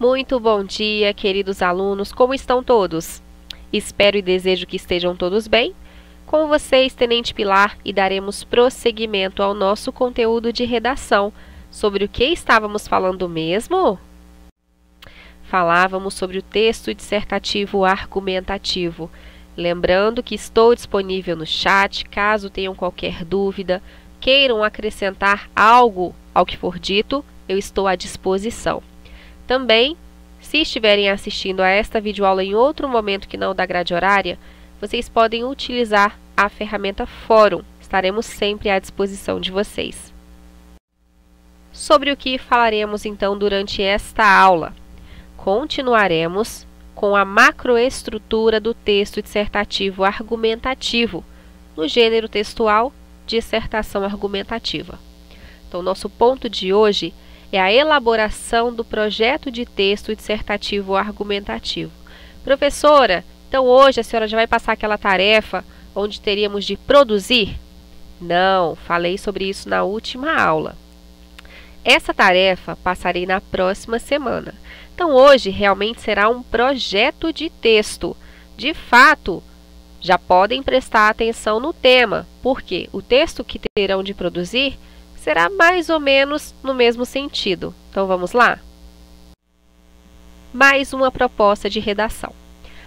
Muito bom dia, queridos alunos, como estão todos? Espero e desejo que estejam todos bem. Com vocês, Tenente Pilar, e daremos prosseguimento ao nosso conteúdo de redação. Sobre o que estávamos falando mesmo? Falávamos sobre o texto dissertativo argumentativo. Lembrando que estou disponível no chat, caso tenham qualquer dúvida, queiram acrescentar algo ao que for dito, eu estou à disposição. Também, se estiverem assistindo a esta videoaula em outro momento que não da grade horária, vocês podem utilizar a ferramenta Fórum. Estaremos sempre à disposição de vocês. Sobre o que falaremos então durante esta aula? Continuaremos com a macroestrutura do texto dissertativo argumentativo, no gênero textual, dissertação argumentativa. Então, nosso ponto de hoje é a elaboração do projeto de texto dissertativo argumentativo. Professora, então hoje a senhora já vai passar aquela tarefa onde teríamos de produzir? Não, falei sobre isso na última aula. Essa tarefa passarei na próxima semana. Então hoje realmente será um projeto de texto. De fato, já podem prestar atenção no tema, porque o texto que terão de produzir será mais ou menos no mesmo sentido. Então, vamos lá? Mais uma proposta de redação.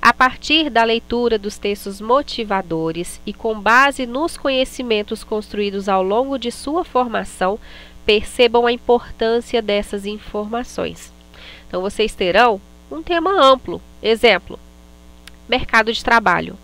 A partir da leitura dos textos motivadores e com base nos conhecimentos construídos ao longo de sua formação, percebam a importância dessas informações. Então, vocês terão um tema amplo. Exemplo, mercado de trabalho.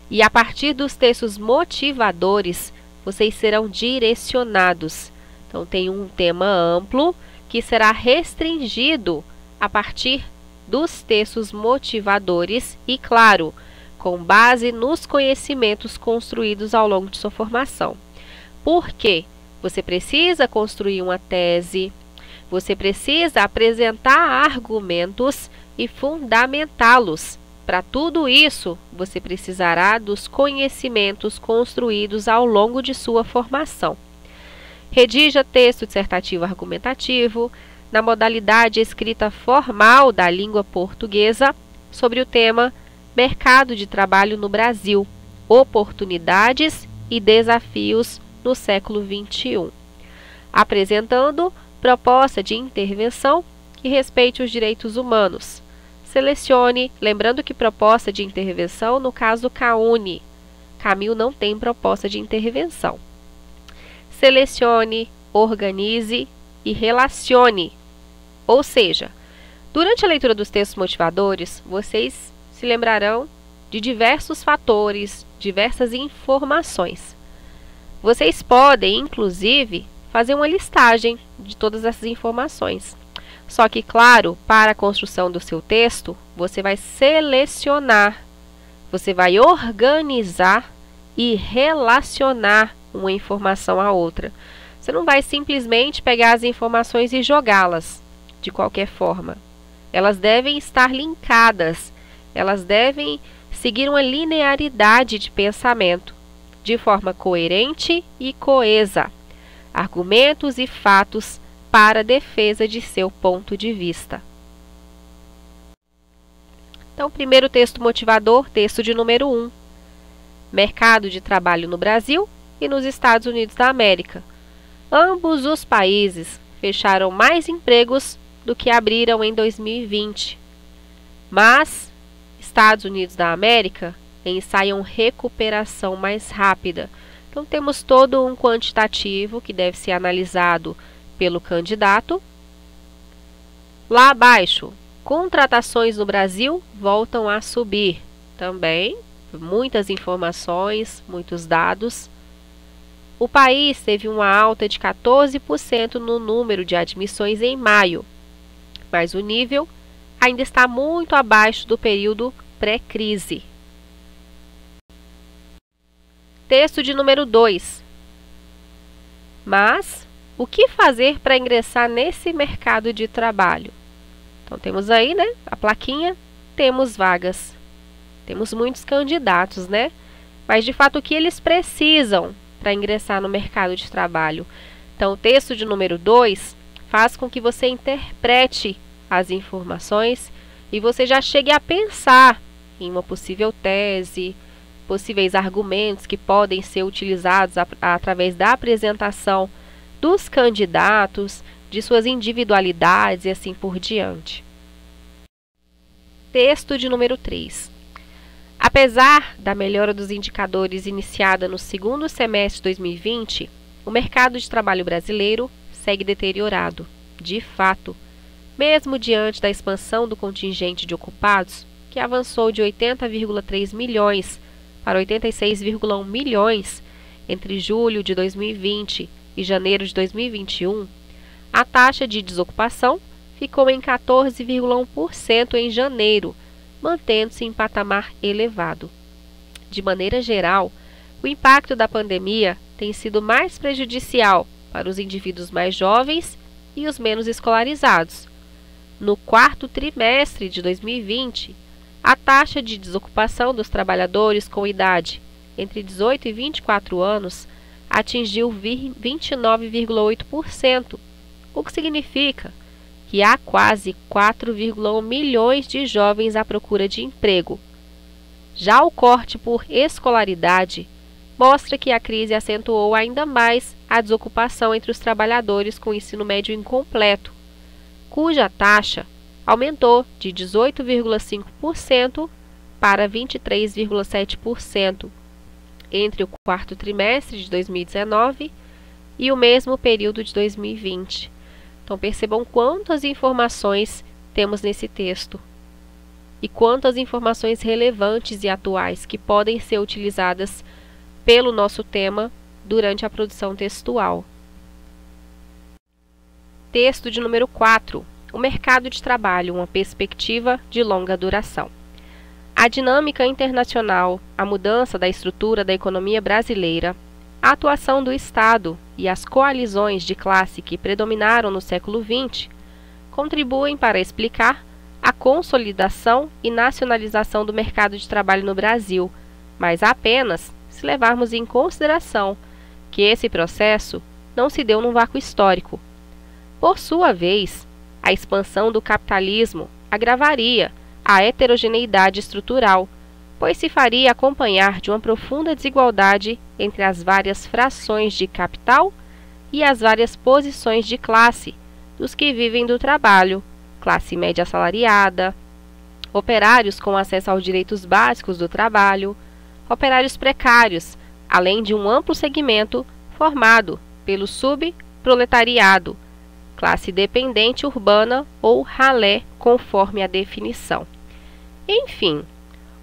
E a partir dos textos motivadores, vocês serão direcionados. Então, tem um tema amplo que será restringido a partir dos textos motivadores e, claro, com base nos conhecimentos construídos ao longo de sua formação. Por quê? Você precisa construir uma tese, você precisa apresentar argumentos e fundamentá-los. Para tudo isso, você precisará dos conhecimentos construídos ao longo de sua formação. Redija texto dissertativo argumentativo na modalidade escrita formal da língua portuguesa sobre o tema Mercado de Trabalho no Brasil, oportunidades e desafios no século XXI, apresentando proposta de intervenção que respeite os direitos humanos. Selecione, lembrando que proposta de intervenção, no caso CAUNI. Camil não tem proposta de intervenção. Selecione, organize e relacione. Ou seja, durante a leitura dos textos motivadores, vocês se lembrarão de diversos fatores, diversas informações. Vocês podem, inclusive, fazer uma listagem de todas essas informações. Só que, claro, para a construção do seu texto, você vai selecionar, você vai organizar e relacionar uma informação à outra. Você não vai simplesmente pegar as informações e jogá-las de qualquer forma. Elas devem estar linkadas, elas devem seguir uma linearidade de pensamento, de forma coerente e coesa. Argumentos e fatos para a defesa de seu ponto de vista. Então, primeiro texto motivador, texto de número 1. Mercado de trabalho no Brasil e nos Estados Unidos da América. Ambos os países fecharam mais empregos do que abriram em 2020. Mas, Estados Unidos da América ensaiam recuperação mais rápida. Então, temos todo um quantitativo que deve ser analisado pelo candidato. Lá abaixo, contratações no Brasil voltam a subir. Também, muitas informações, muitos dados. O país teve uma alta de 14% no número de admissões em maio, mas o nível ainda está muito abaixo do período pré-crise. Texto de número 2. Mas o que fazer para ingressar nesse mercado de trabalho? Então, temos aí, né, a plaquinha, temos vagas. Temos muitos candidatos, né? Mas, de fato, o que eles precisam para ingressar no mercado de trabalho? Então, o texto de número 2 faz com que você interprete as informações e você já chegue a pensar em uma possível tese, possíveis argumentos que podem ser utilizados através da apresentação dos candidatos, de suas individualidades e assim por diante. Texto de número 3. Apesar da melhora dos indicadores iniciada no segundo semestre de 2020, o mercado de trabalho brasileiro segue deteriorado, de fato, mesmo diante da expansão do contingente de ocupados, que avançou de 80,3 milhões para 86,1 milhões entre julho de 2020 e janeiro de 2021, a taxa de desocupação ficou em 14,1% em janeiro, mantendo-se em patamar elevado. De maneira geral, o impacto da pandemia tem sido mais prejudicial para os indivíduos mais jovens e os menos escolarizados. No quarto trimestre de 2020, a taxa de desocupação dos trabalhadores com idade entre 18 e 24 anos atingiu 29,8%, o que significa que há quase 4,1 milhões de jovens à procura de emprego. Já o corte por escolaridade mostra que a crise acentuou ainda mais a desocupação entre os trabalhadores com ensino médio incompleto, cuja taxa aumentou de 18,5% para 23,7% entre o quarto trimestre de 2019 e o mesmo período de 2020. Então percebam quantas informações temos nesse texto e quantas informações relevantes e atuais que podem ser utilizadas pelo nosso tema durante a produção textual. Texto de número 4. O mercado de trabalho, uma perspectiva de longa duração. A dinâmica internacional, a mudança da estrutura da economia brasileira, a atuação do Estado e as coalizões de classe que predominaram no século XX contribuem para explicar a consolidação e nacionalização do mercado de trabalho no Brasil, mas apenas se levarmos em consideração que esse processo não se deu num vácuo histórico. Por sua vez, a expansão do capitalismo agravaria a heterogeneidade estrutural, pois se faria acompanhar de uma profunda desigualdade entre as várias frações de capital e as várias posições de classe dos que vivem do trabalho, classe média assalariada, operários com acesso aos direitos básicos do trabalho, operários precários, além de um amplo segmento formado pelo subproletariado, classe dependente urbana ou ralé, conforme a definição. Enfim,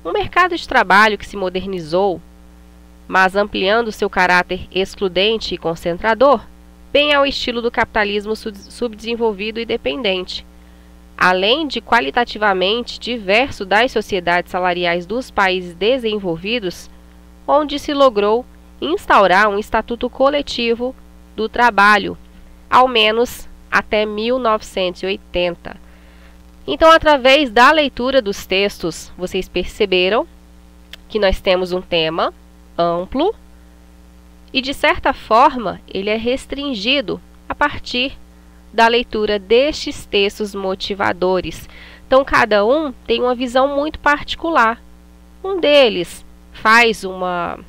um mercado de trabalho que se modernizou, mas ampliando seu caráter excludente e concentrador, bem ao estilo do capitalismo subdesenvolvido e dependente, além de qualitativamente diverso das sociedades salariais dos países desenvolvidos, onde se logrou instaurar um estatuto coletivo do trabalho, ao menos até 1980. Então, através da leitura dos textos, vocês perceberam que nós temos um tema amplo e, de certa forma, ele é restringido a partir da leitura destes textos motivadores. Então, cada um tem uma visão muito particular. Um deles faz uma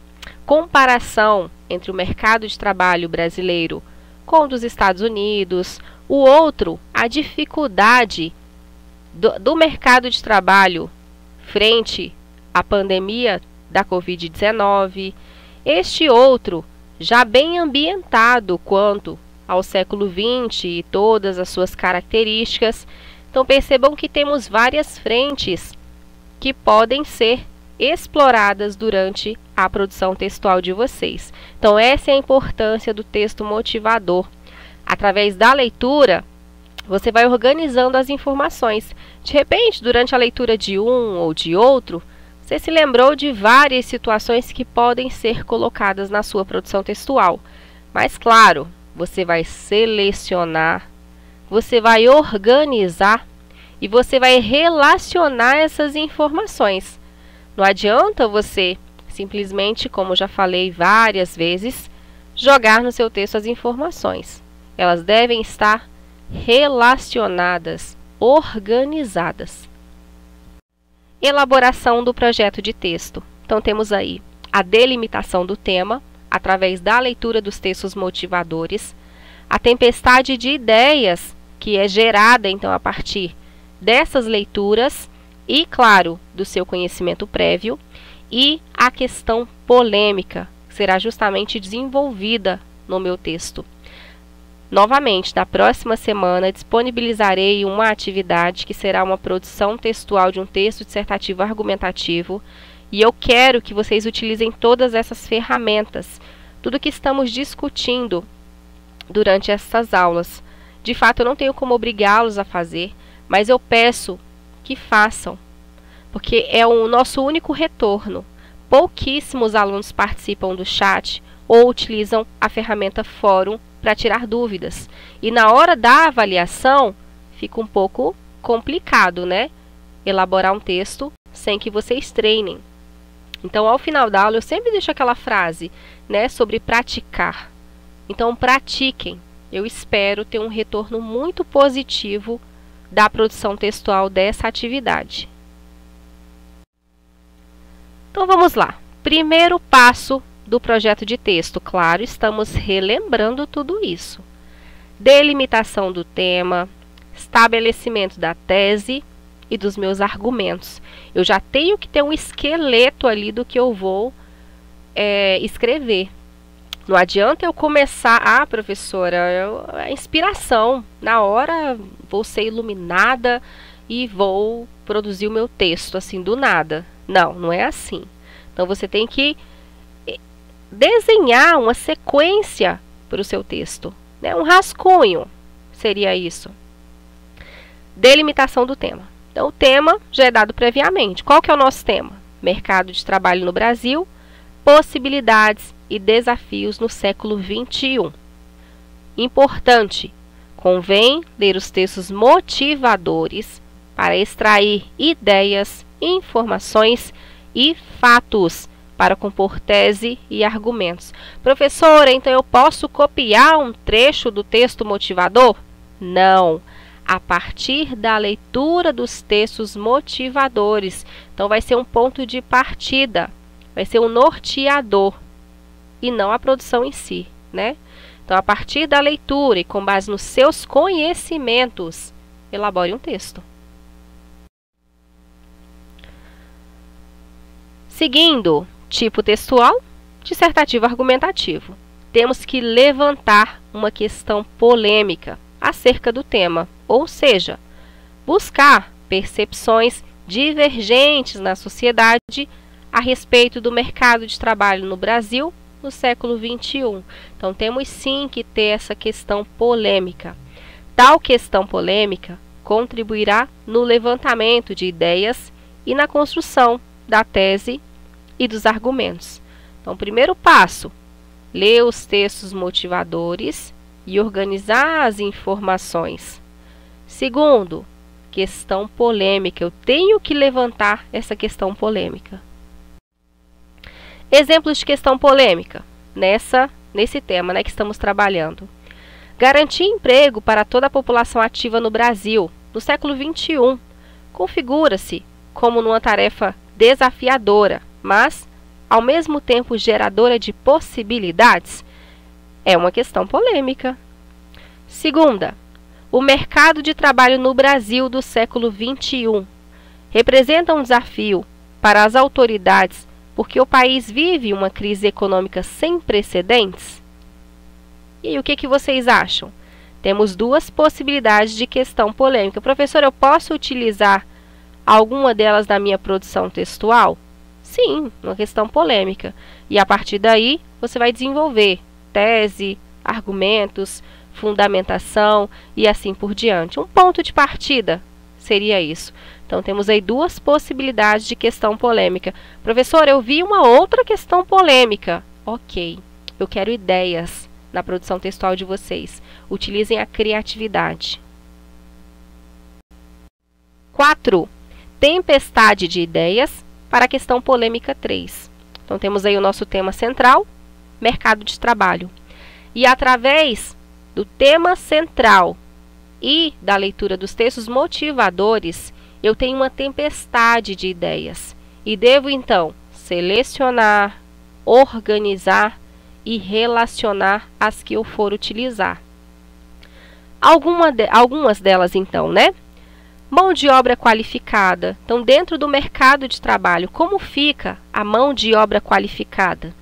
comparação entre o mercado de trabalho brasileiro com o dos Estados Unidos, o outro, a dificuldade do mercado de trabalho frente à pandemia da Covid-19, este outro, já bem ambientado quanto ao século XX e todas as suas características. Então percebam que temos várias frentes que podem ser exploradas durante a produção textual de vocês. Então essa é a importância do texto motivador. Através da leitura, você vai organizando as informações. De repente, durante a leitura de um ou de outro, você se lembrou de várias situações que podem ser colocadas na sua produção textual. Mas, claro, você vai selecionar, você vai organizar e você vai relacionar essas informações. Não adianta você simplesmente, como já falei várias vezes, jogar no seu texto as informações. Elas devem estar relacionadas organizadas. Elaboração do projeto de texto. Então, temos aí a delimitação do tema, através da leitura dos textos motivadores, a tempestade de ideias, que é gerada, então, a partir dessas leituras e, claro, do seu conhecimento prévio, e a questão polêmica, que será justamente desenvolvida no meu texto. Novamente, na próxima semana, disponibilizarei uma atividade que será uma produção textual de um texto dissertativo argumentativo, e eu quero que vocês utilizem todas essas ferramentas, tudo que estamos discutindo durante essas aulas. De fato, eu não tenho como obrigá-los a fazer, mas eu peço que façam, porque é o nosso único retorno. Pouquíssimos alunos participam do chat ou utilizam a ferramenta Fórum para tirar dúvidas. E na hora da avaliação, fica um pouco complicado, né? Elaborar um texto sem que vocês treinem. Então, ao final da aula, eu sempre deixo aquela frase, né, sobre praticar. Então, pratiquem. Eu espero ter um retorno muito positivo da produção textual dessa atividade. Então, vamos lá. Primeiro passo do projeto de texto. Claro, estamos relembrando tudo isso. Delimitação do tema, estabelecimento da tese e dos meus argumentos. Eu já tenho que ter um esqueleto ali do que eu vou escrever. Não adianta eu começar, professora, a inspiração. Na hora vou ser iluminada e vou produzir o meu texto assim do nada. Não, não é assim. Então você tem que desenhar uma sequência para o seu texto, né? Um rascunho seria isso. Delimitação do tema. Então, o tema já é dado previamente. Qual que é o nosso tema? Mercado de trabalho no Brasil, possibilidades e desafios no século XXI. Importante, convém ler os textos motivadores para extrair ideias, informações e fatos para compor tese e argumentos. Professora, então eu posso copiar um trecho do texto motivador? Não. A partir da leitura dos textos motivadores. Então, vai ser um ponto de partida, vai ser um norteador, e não a produção em si, né? Então, a partir da leitura e com base nos seus conhecimentos, elabore um texto. Seguindo, tipo textual, dissertativo argumentativo. Temos que levantar uma questão polêmica acerca do tema, ou seja, buscar percepções divergentes na sociedade a respeito do mercado de trabalho no Brasil no século XXI. Então, temos sim que ter essa questão polêmica. Tal questão polêmica contribuirá no levantamento de ideias e na construção da tese e dos argumentos. Então, primeiro passo, ler os textos motivadores e organizar as informações. Segundo, questão polêmica. Eu tenho que levantar essa questão polêmica. Exemplos de questão polêmica nesse tema, né, que estamos trabalhando. Garantir emprego para toda a população ativa no Brasil no século XXI configura-se como numa tarefa desafiadora, mas ao mesmo tempo geradora de possibilidades. É uma questão polêmica. Segunda, o mercado de trabalho no Brasil do século XXI representa um desafio para as autoridades porque o país vive uma crise econômica sem precedentes? E o que vocês acham? Temos duas possibilidades de questão polêmica. Professor, eu posso utilizar alguma delas na minha produção textual? Sim, uma questão polêmica. E a partir daí, você vai desenvolver tese, argumentos, fundamentação e assim por diante. Um ponto de partida seria isso. Então, temos aí duas possibilidades de questão polêmica. Professor, eu vi uma outra questão polêmica. Ok, eu quero ideias na produção textual de vocês. Utilizem a criatividade. 4. Tempestade de ideias para a questão polêmica 3. Então, temos aí o nosso tema central, mercado de trabalho. E através do tema central e da leitura dos textos motivadores, eu tenho uma tempestade de ideias e devo então selecionar, organizar e relacionar as que eu for utilizar. Algumas delas então, né? Mão de obra qualificada. Então, dentro do mercado de trabalho, como fica a mão de obra qualificada?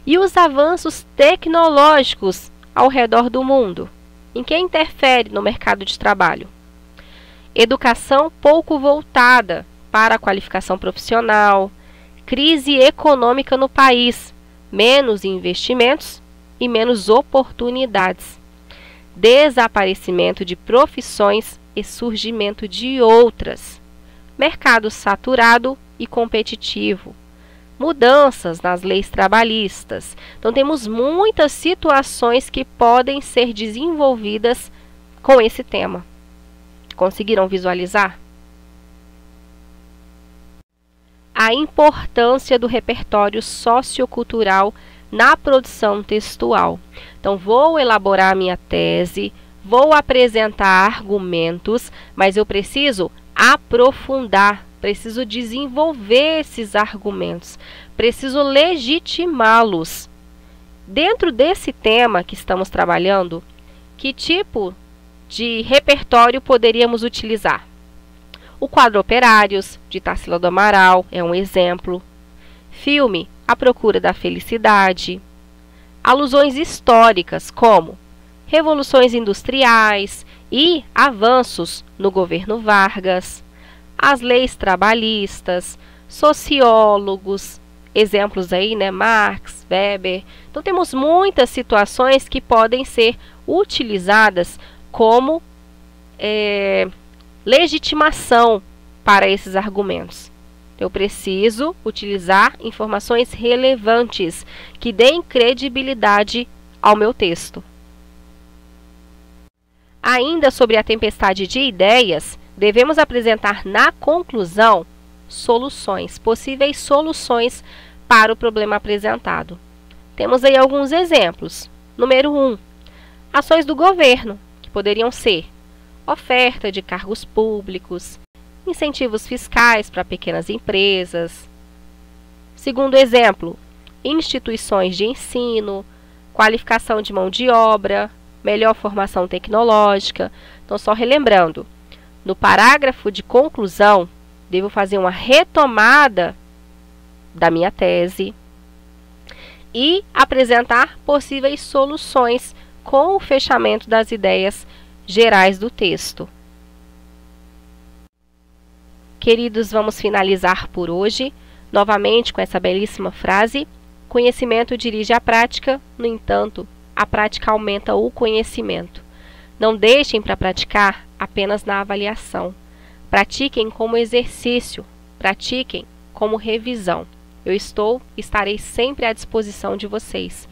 E os avanços tecnológicos ao redor do mundo, em que interfere no mercado de trabalho? Educação pouco voltada para a qualificação profissional, crise econômica no país, menos investimentos e menos oportunidades, desaparecimento de profissões e surgimento de outras, mercado saturado e competitivo, mudanças nas leis trabalhistas. Então, temos muitas situações que podem ser desenvolvidas com esse tema. Conseguiram visualizar? A importância do repertório sociocultural na produção textual. Então, vou elaborar a minha tese, vou apresentar argumentos, mas eu preciso aprofundar, preciso desenvolver esses argumentos, preciso legitimá-los. Dentro desse tema que estamos trabalhando, que tipo de repertório poderíamos utilizar? O quadro Operários, de Tarsila do Amaral, é um exemplo. Filme A Procura da Felicidade. Alusões históricas, como revoluções industriais e avanços no governo Vargas, as leis trabalhistas, sociólogos, exemplos aí, né, Marx, Weber. Então, temos muitas situações que podem ser utilizadas como legitimação para esses argumentos. Eu preciso utilizar informações relevantes que deem credibilidade ao meu texto. Ainda sobre a tempestade de ideias, devemos apresentar na conclusão soluções, possíveis soluções para o problema apresentado. Temos aí alguns exemplos. Número 1, ações do governo, que poderiam ser oferta de cargos públicos, incentivos fiscais para pequenas empresas. Segundo exemplo, instituições de ensino, qualificação de mão de obra, melhor formação tecnológica. Então, só relembrando, no parágrafo de conclusão, devo fazer uma retomada da minha tese e apresentar possíveis soluções com o fechamento das ideias gerais do texto. Queridos, vamos finalizar por hoje, novamente com essa belíssima frase: conhecimento dirige a prática, no entanto, a prática aumenta o conhecimento. Não deixem para praticar apenas na avaliação. Pratiquem como exercício, pratiquem como revisão. Eu estarei sempre à disposição de vocês.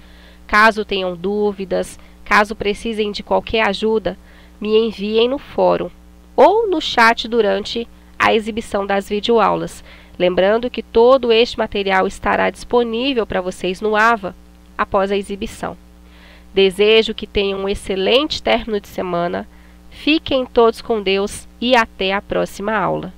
Caso tenham dúvidas, caso precisem de qualquer ajuda, me enviem no fórum ou no chat durante a exibição das videoaulas. Lembrando que todo este material estará disponível para vocês no AVA após a exibição. Desejo que tenham um excelente término de semana. Fiquem todos com Deus e até a próxima aula.